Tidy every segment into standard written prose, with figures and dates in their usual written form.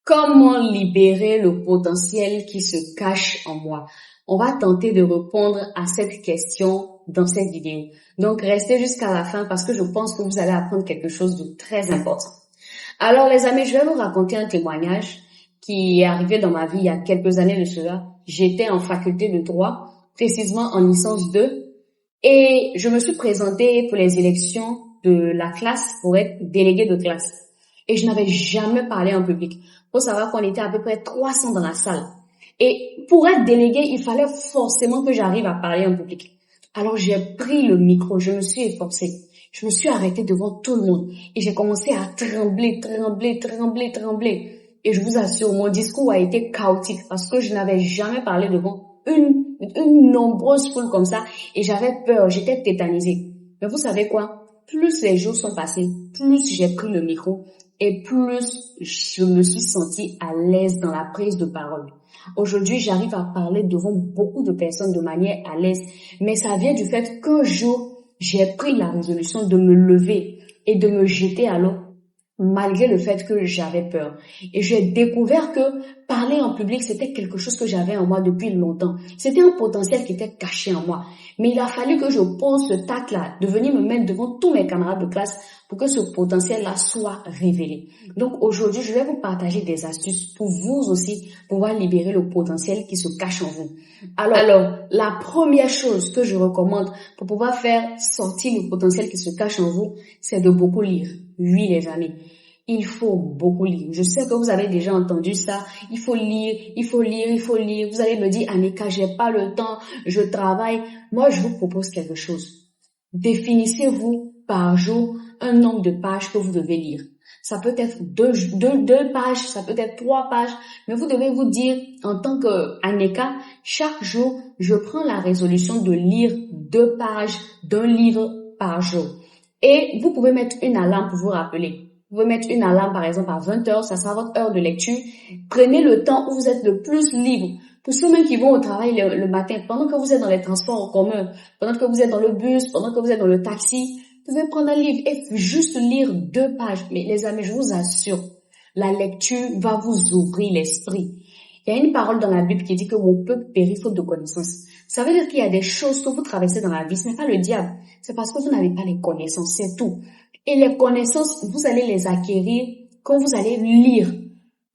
Comment libérer le potentiel qui se cache en moi? On va tenter de répondre à cette question dans cette vidéo. Donc, restez jusqu'à la fin parce que je pense que vous allez apprendre quelque chose de très important. Alors, les amis, je vais vous raconter un témoignage qui est arrivé dans ma vie il y a quelques années de cela. J'étais en faculté de droit, précisément en licence 2, et je me suis présentée pour les élections de la classe pour être déléguée de classe. Et je n'avais jamais parlé en public. Faut savoir qu'on était à peu près 300 dans la salle. Et pour être délégué, il fallait forcément que j'arrive à parler en public. Alors j'ai pris le micro, je me suis efforcée. Je me suis arrêtée devant tout le monde. Et j'ai commencé à trembler. Et je vous assure, mon discours a été chaotique parce que je n'avais jamais parlé devant une nombreuse foule comme ça. Et j'avais peur, j'étais tétanisée. Mais vous savez quoi? Plus les jours sont passés, plus j'ai pris le micro et plus je me suis sentie à l'aise dans la prise de parole. Aujourd'hui, j'arrive à parler devant beaucoup de personnes de manière à l'aise, mais ça vient du fait qu'un jour, j'ai pris la résolution de me lever et de me jeter à l'eau, malgré le fait que j'avais peur. Et j'ai découvert que parler en public, c'était quelque chose que j'avais en moi depuis longtemps. C'était un potentiel qui était caché en moi. Mais il a fallu que je pose ce tact-là, de venir me mettre devant tous mes camarades de classe pour que ce potentiel-là soit révélé. Donc aujourd'hui, je vais vous partager des astuces pour vous aussi pouvoir libérer le potentiel qui se cache en vous. Alors, la première chose que je recommande pour pouvoir faire sortir le potentiel qui se cache en vous, c'est de beaucoup lire. Oui, les amis. Il faut beaucoup lire. Je sais que vous avez déjà entendu ça. Il faut lire. Vous allez me dire, Annika, j'ai pas le temps, je travaille. Moi, je vous propose quelque chose. Définissez-vous par jour un nombre de pages que vous devez lire. Ça peut être deux pages, ça peut être 3 pages, mais vous devez vous dire, en tant qu'Annika, chaque jour, je prends la résolution de lire 2 pages d'un livre par jour. Et vous pouvez mettre une alarme pour vous rappeler. Vous pouvez mettre une alarme, par exemple, à 20h, ça sera votre heure de lecture. Prenez le temps où vous êtes le plus libre. Pour ceux même qui vont au travail le matin, pendant que vous êtes dans les transports en commun, pendant que vous êtes dans le bus, pendant que vous êtes dans le taxi, vous pouvez prendre un livre et juste lire 2 pages. Mais les amis, je vous assure, la lecture va vous ouvrir l'esprit. Il y a une parole dans la Bible qui dit que mon peuple périt faute de connaissances. Ça veut dire qu'il y a des choses que vous traversez dans la vie. Ce n'est pas le diable. C'est parce que vous n'avez pas les connaissances. C'est tout. Et les connaissances, vous allez les acquérir quand vous allez lire.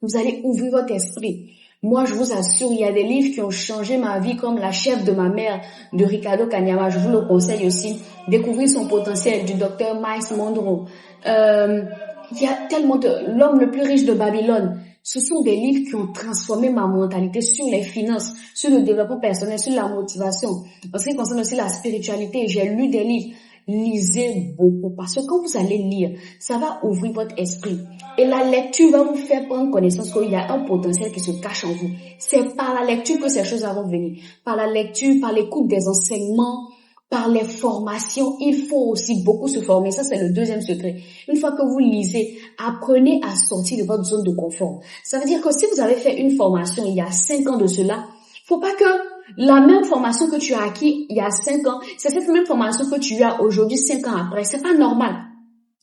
Vous allez ouvrir votre esprit. Moi, je vous assure, il y a des livres qui ont changé ma vie, comme La chef de ma mère de Ricardo Kanyama. Je vous le conseille aussi. Découvrir son potentiel du docteur Miles Monroe. Il y a tellement L'homme le plus riche de Babylone. Ce sont des livres qui ont transformé ma mentalité sur les finances, sur le développement personnel, sur la motivation. En ce qui concerne aussi la spiritualité, j'ai lu des livres. Lisez beaucoup parce que quand vous allez lire, ça va ouvrir votre esprit. Et la lecture va vous faire prendre connaissance qu'il y a un potentiel qui se cache en vous. C'est par la lecture que ces choses vont venir. Par la lecture, par l'écoute des enseignements, par les formations. Il faut aussi beaucoup se former. Ça, c'est le deuxième secret. Une fois que vous lisez, apprenez à sortir de votre zone de confort. Ça veut dire que si vous avez fait une formation il y a 5 ans de cela, faut pas que la même formation que tu as acquis il y a 5 ans, c'est cette même formation que tu as aujourd'hui 5 ans après. C'est pas normal.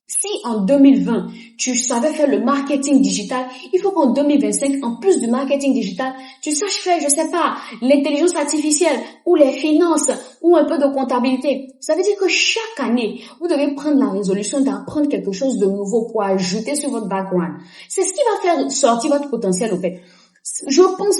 Si en 2020, tu savais faire le marketing digital, il faut qu'en 2025, en plus du marketing digital, tu saches faire, je sais pas, l'intelligence artificielle ou les finances ou un peu de comptabilité. Ça veut dire que chaque année, vous devez prendre la résolution d'apprendre quelque chose de nouveau pour ajouter sur votre background. C'est ce qui va faire sortir votre potentiel au fait. Je pense,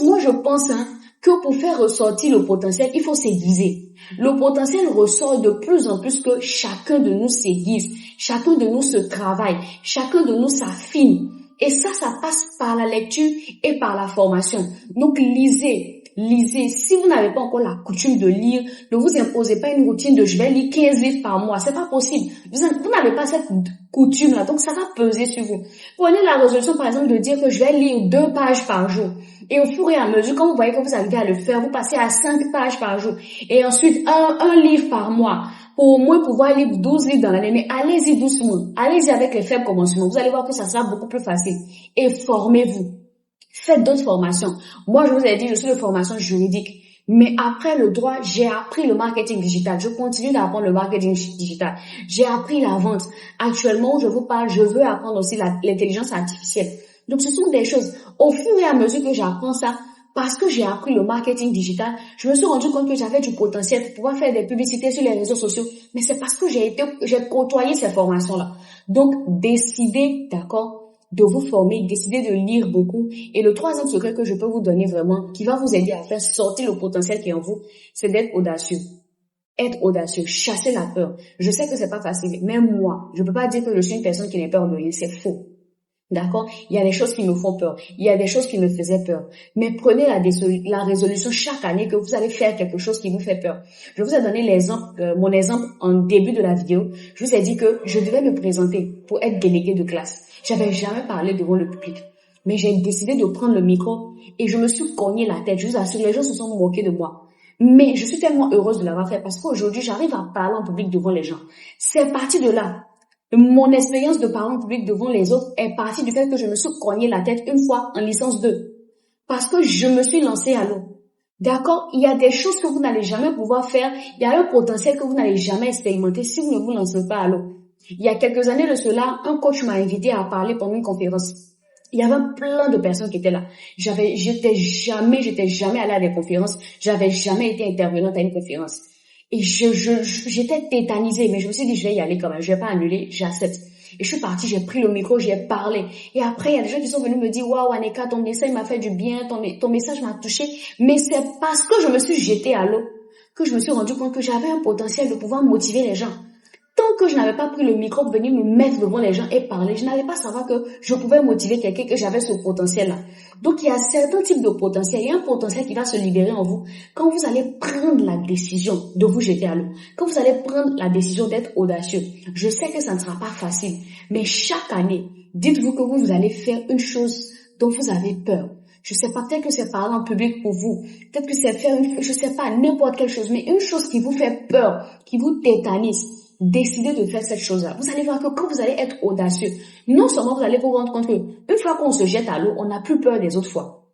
que pour faire ressortir le potentiel, il faut s'aiguiser. Le potentiel ressort de plus en plus que chacun de nous s'aiguise, chacun de nous se travaille, chacun de nous s'affine. Et ça passe par la lecture et par la formation. Donc lisez. Si vous n'avez pas encore la coutume de lire, ne vous imposez pas une routine de je vais lire 15 livres par mois. C'est pas possible. Vous n'avez pas cette coutume-là, donc ça va peser sur vous. Prenez la résolution, par exemple, de dire que je vais lire 2 pages par jour. Et au fur et à mesure, quand vous voyez que vous arrivez à le faire, vous passez à 5 pages par jour. Et ensuite, un livre par mois. Pour au moins pouvoir lire 12 livres dans l'année. Mais allez-y doucement. Allez-y avec les faibles commencements. Vous allez voir que ça sera beaucoup plus facile. Et formez-vous. Faites d'autres formations. Moi, je vous ai dit, je suis de formation juridique. Mais après le droit, j'ai appris le marketing digital. Je continue d'apprendre le marketing digital. J'ai appris la vente. Actuellement, où je vous parle, je veux apprendre aussi l'intelligence artificielle. Donc, ce sont des choses, au fur et à mesure que j'apprends ça, parce que j'ai appris le marketing digital, je me suis rendu compte que j'avais du potentiel pour pouvoir faire des publicités sur les réseaux sociaux. Mais c'est parce que j'ai côtoyé ces formations-là. Donc, décidez, d'accord, de vous former, décidez de lire beaucoup. Et le troisième secret que je peux vous donner vraiment, qui va vous aider à faire sortir le potentiel qui est en vous, c'est d'être audacieux. Être audacieux, chasser la peur. Je sais que c'est pas facile, même moi, je peux pas dire que je suis une personne qui n'a peur de rien, c'est faux. D'accord? Il y a des choses qui me font peur. Il y a des choses qui me faisaient peur. Mais prenez la résolution chaque année que vous allez faire quelque chose qui vous fait peur. Je vous ai donné mon exemple en début de la vidéo. Je vous ai dit que je devais me présenter pour être déléguée de classe. J'avais jamais parlé devant le public. Mais j'ai décidé de prendre le micro et je me suis cogné la tête. Je vous assure, les gens se sont moqués de moi. Mais je suis tellement heureuse de l'avoir fait parce qu'aujourd'hui, j'arrive à parler en public devant les gens. C'est parti de là. Mon expérience de parler en public devant les autres est partie du fait que je me suis cogné la tête une fois en licence 2. Parce que je me suis lancée à l'eau. D'accord? Il y a des choses que vous n'allez jamais pouvoir faire. Il y a un potentiel que vous n'allez jamais expérimenter si vous ne vous lancez pas à l'eau. Il y a quelques années de cela, un coach m'a invité à parler pendant une conférence. Il y avait plein de personnes qui étaient là. J'étais jamais allée à des conférences. J'avais jamais été intervenante à une conférence. Et j'étais tétanisée, mais je me suis dit, je vais y aller quand même, je vais pas annuler, j'accepte. Et je suis partie, j'ai pris le micro, j'ai parlé. Et après, il y a des gens qui sont venus me dire, waouh, Aneka, ton message m'a fait du bien, ton message m'a touché. Mais c'est parce que je me suis jetée à l'eau que je me suis rendu compte que j'avais un potentiel de pouvoir motiver les gens. Tant que je n'avais pas pris le micro pour venir me mettre devant les gens et parler, je n'allais pas savoir que je pouvais motiver quelqu'un, que j'avais ce potentiel-là. Donc, il y a certains types de potentiel. Il y a un potentiel qui va se libérer en vous quand vous allez prendre la décision de vous jeter à l'eau. Quand vous allez prendre la décision d'être audacieux. Je sais que ça ne sera pas facile, mais chaque année, dites-vous que vous allez faire une chose dont vous avez peur. Je sais pas, peut-être que c'est parler en public pour vous. Peut-être que c'est faire je sais pas, n'importe quelle chose, mais une chose qui vous fait peur, qui vous tétanise. Décidez de faire cette chose-là. Vous allez voir que quand vous allez être audacieux, non seulement vous allez vous rendre compte que une fois qu'on se jette à l'eau, on n'a plus peur des autres fois.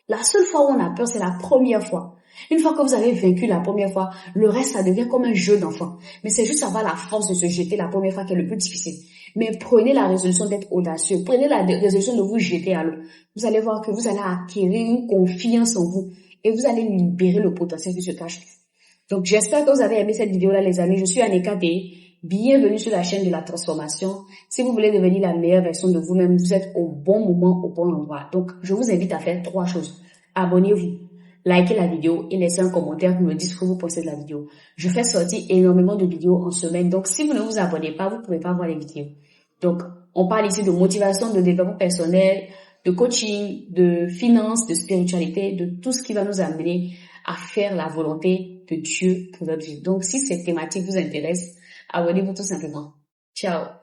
La seule fois où on a peur, c'est la première fois. Une fois que vous avez vaincu la première fois, le reste, ça devient comme un jeu d'enfant. Mais c'est juste avoir la force de se jeter la première fois qui est le plus difficile. Mais prenez la résolution d'être audacieux. Prenez la résolution de vous jeter à l'eau. Vous allez voir que vous allez acquérir une confiance en vous et vous allez libérer le potentiel qui se cache. Donc, j'espère que vous avez aimé cette vidéo-là, les amis. Je suis Aneka T. Bienvenue sur la chaîne de la transformation. Si vous voulez devenir la meilleure version de vous-même, vous êtes au bon moment, au bon endroit. Donc, je vous invite à faire 3 choses. Abonnez-vous, likez la vidéo et laissez un commentaire pour me dire ce que vous pensez de la vidéo. Je fais sortir énormément de vidéos en semaine. Donc, si vous ne vous abonnez pas, vous ne pouvez pas voir les vidéos. Donc, on parle ici de motivation, de développement personnel, de coaching, de finance, de spiritualité, de tout ce qui va nous amener à faire la volonté de Dieu pour notre vie. Donc, si cette thématique vous intéresse, abonnez-vous tout simplement. Ciao.